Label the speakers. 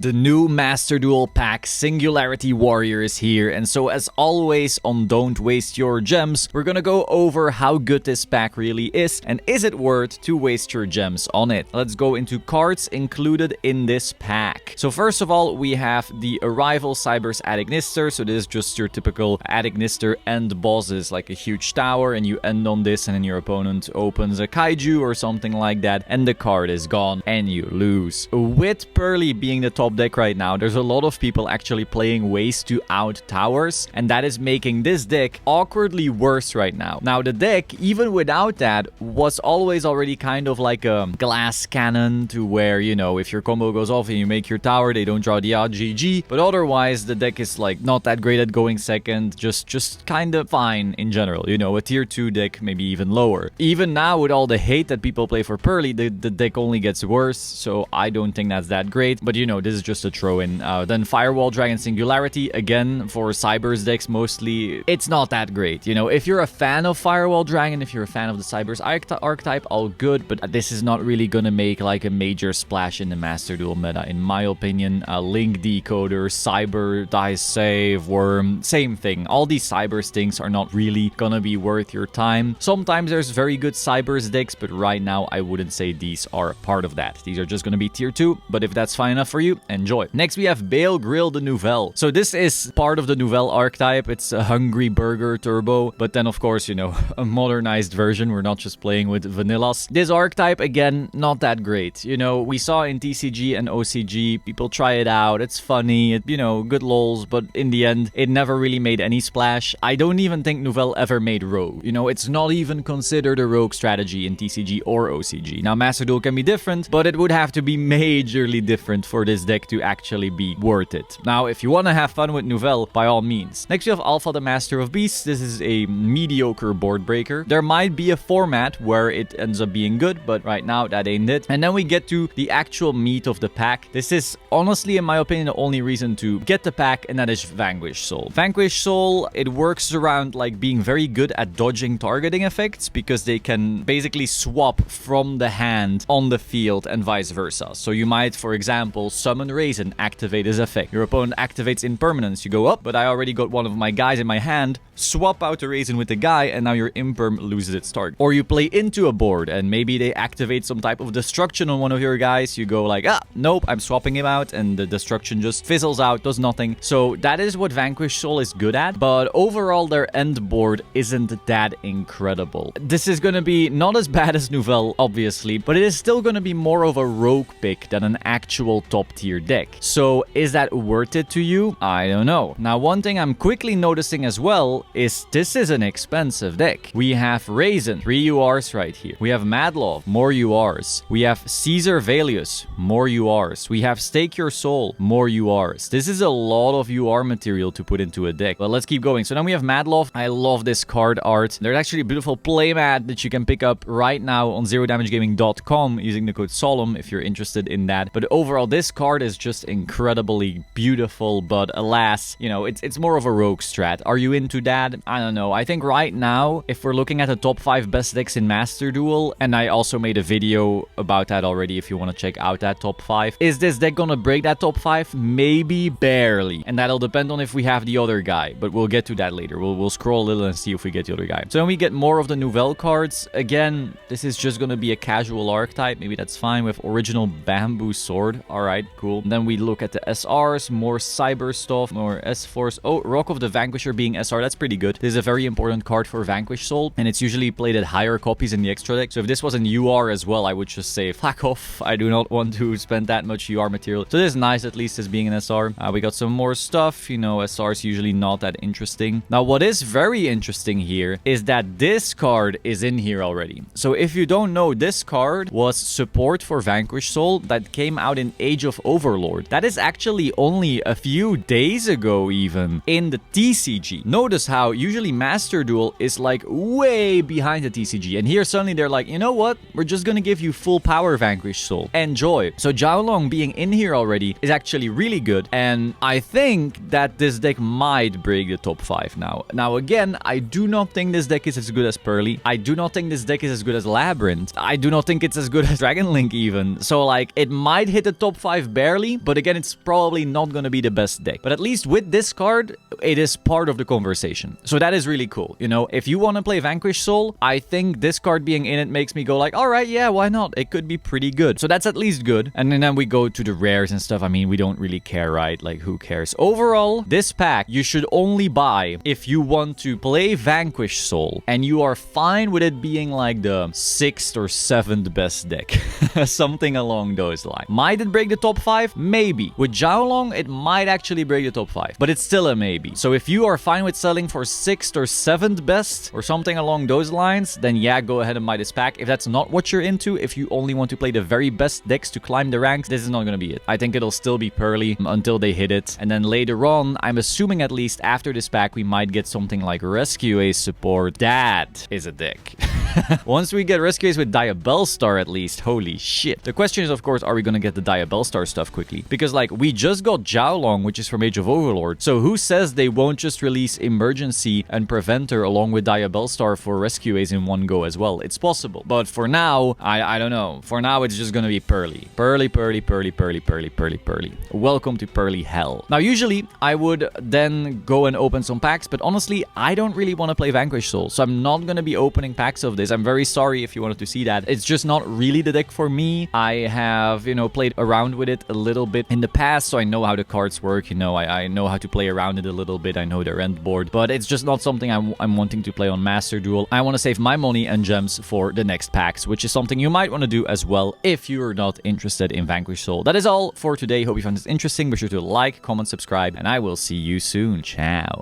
Speaker 1: The new Master Duel pack Singularity Warrior is here, and so as always on Don't Waste Your Gems, we're gonna go over how good this pack really is, and is it worth to waste your gems on it. Let's go into cards included in this pack. So first of all, we have the Arrival Cyber's Adignister, so this is just your typical Adignister end bosses, like a huge tower, and you end on this, and then your opponent opens a Kaiju or something like that, and the card is gone, and you lose. With Pearly being the top deck right now, there's a lot of people actually playing ways to out towers, and that is making this deck awkwardly worse right now. Now the deck, even without that, was always already kind of like a glass cannon, to where, you know, if your combo goes off and you make your tower, they don't draw the odd GG, but otherwise the deck is like not that great at going second, just kind of fine in general, you know, a tier 2 deck, maybe even lower. Even now with all the hate that people play for Pearly, the deck only gets worse, so I don't think that's that great, but you know, this is just a throw-in. Then Firewall Dragon Singularity, again, for Cybers decks mostly, it's not that great. You know, if you're a fan of Firewall Dragon, if you're a fan of the Cybers archetype, all good, but this is not really gonna make like a major splash in the Master Duel meta, in my opinion. Link Decoder, Cyber, Dice Save, Worm, same thing. All these Cybers things are not really gonna be worth your time. Sometimes there's very good Cybers decks, but right now I wouldn't say these are part of that. These are just gonna be tier 2, but if that's fine enough for you, enjoy. Next we have Bale Grill the Nouvelle. So this is part of the Nouvelle archetype. It's a Hungry Burger Turbo, but then of course, you know, a modernized version. We're not just playing with vanillas. This archetype, again, not that great. You know, we saw in TCG and OCG, people try it out, it's funny, you know, good lols, but in the end, it never really made any splash. I don't even think Nouvelle ever made Rogue. You know, it's not even considered a Rogue strategy in TCG or OCG. Now, Master Duel can be different, but it would have to be majorly different for this deck to actually be worth it. Now, if you want to have fun with Nouvelle, by all means. Next, you have Alpha the Master of Beasts. This is a mediocre board breaker. There might be a format where it ends up being good, but right now, that ain't it. And then we get to the actual meat of the pack. This is, honestly, in my opinion, the only reason to get the pack, and that is Vanquish Soul. Vanquish Soul, it works around like being very good at dodging targeting effects, because they can basically swap from the hand on the field and vice versa. So you might, for example, summon Raisin, activate his effect. Your opponent activates Impermanence. You go up, but I already got one of my guys in my hand. Swap out the Raisin with the guy, and now your Imperm loses its target. Or you play into a board, and maybe they activate some type of destruction on one of your guys. You go like, nope, I'm swapping him out, and the destruction just fizzles out, does nothing. So that is what Vanquish Soul is good at, but overall their end board isn't that incredible. This is gonna be not as bad as Nouvelle, obviously, but it is still gonna be more of a rogue pick than an actual top tier deck. So is that worth it to you? I don't know. Now, one thing I'm quickly noticing as well is this is an expensive deck. We have Raisin, 3 URs right here. We have Madlove, more URs. We have Caesar Valius, more URs. We have Stake Your Soul, more URs. This is a lot of UR material to put into a deck. But let's keep going. So then we have Madlove. I love this card art. There's actually a beautiful playmat that you can pick up right now on zerodamagegaming.com using the code Solemn if you're interested in that. But overall, this card is just incredibly beautiful, but alas, you know, it's more of a rogue strat. Are you into that? I don't know. I think right now, if we're looking at the top 5 best decks in Master Duel, and I also made a video about that already if you want to check out that top 5, is this deck gonna break that top 5? Maybe barely, and that'll depend on if we have the other guy, but we'll get to that later. We'll scroll a little and see if we get the other guy. So then we get more of the Nouvelle cards. Again, this is just gonna be a casual archetype. Maybe that's fine. With Original Bamboo Sword. Alright, cool. And then we look at the SRs, more Cyber stuff, more S-Force. Oh, Rock of the Vanquisher being SR, that's pretty good. This is a very important card for Vanquish Soul, and it's usually played at higher copies in the extra deck. So if this was an UR as well, I would just say, fuck off. I do not want to spend that much UR material. So this is nice, at least, as being an SR. We got some more stuff. You know, SR's usually not that interesting. Now, what is very interesting here is that this card is in here already. So if you don't know, this card was support for Vanquish Soul that came out in Age of Overlord. That is actually only a few days ago even in the TCG. Notice how usually Master Duel is like way behind the TCG, and here suddenly they're like, you know what? We're just gonna give you full power Vanquish Soul. Enjoy. So Jiaolong being in here already is actually really good, and I think that this deck might break the top 5 now. Now again, I do not think this deck is as good as Pearly. I do not think this deck is as good as Labyrinth. I do not think it's as good as Dragon Link even. So like, it might hit the top 5 barely, rarely, but again, it's probably not going to be the best deck. But at least with this card, it is part of the conversation. So that is really cool. You know, if you want to play Vanquish Soul, I think this card being in it makes me go like, all right, yeah, why not? It could be pretty good. So that's at least good. And then we go to the rares and stuff. I mean, we don't really care, right? Like, who cares? Overall, this pack you should only buy if you want to play Vanquish Soul and you are fine with it being like the 6th or 7th best deck. Something along those lines. Might it break the top 5? Maybe. With Jiaolong, it might actually break the top 5, but it's still a maybe. So if you are fine with selling for 6th or 7th best or something along those lines, then yeah, go ahead and buy this pack. If that's not what you're into, if you only want to play the very best decks to climb the ranks, this is not going to be it. I think it'll still be Pearly until they hit it. And then later on, I'm assuming at least after this pack, we might get something like Rescue Ace support. That is a deck. Once we get Rescue Ace with Diabellstar at least, holy shit. The question is, of course, are we gonna get the Diabellstar stuff quickly? Because, like, we just got Jiaolong, which is from Age of Overlord. So who says they won't just release Emergency and Preventer along with Diabellstar for Rescue Ace in one go as well? It's possible. But for now, I don't know. For now, it's just gonna be Pearly. Pearly, Pearly, Pearly, Pearly, Pearly, Pearly, Pearly. Welcome to Pearly Hell. Now, usually, I would then go and open some packs, but honestly, I don't really want to play Vanquish Soul, so I'm not gonna be opening packs of this. I'm very sorry if you wanted to see that. It's just not really the deck for me. I have, you know, played around with it a little bit in the past, so I know how the cards work. You know, I know how to play around it a little bit. I know their end board, but it's just not something I'm wanting to play on Master Duel. I want to save my money and gems for the next packs, which is something you might want to do as well if you're not interested in Vanquish Soul. That is all for today. Hope you found this interesting. Be sure to like, comment, subscribe, and I will see you soon. Ciao.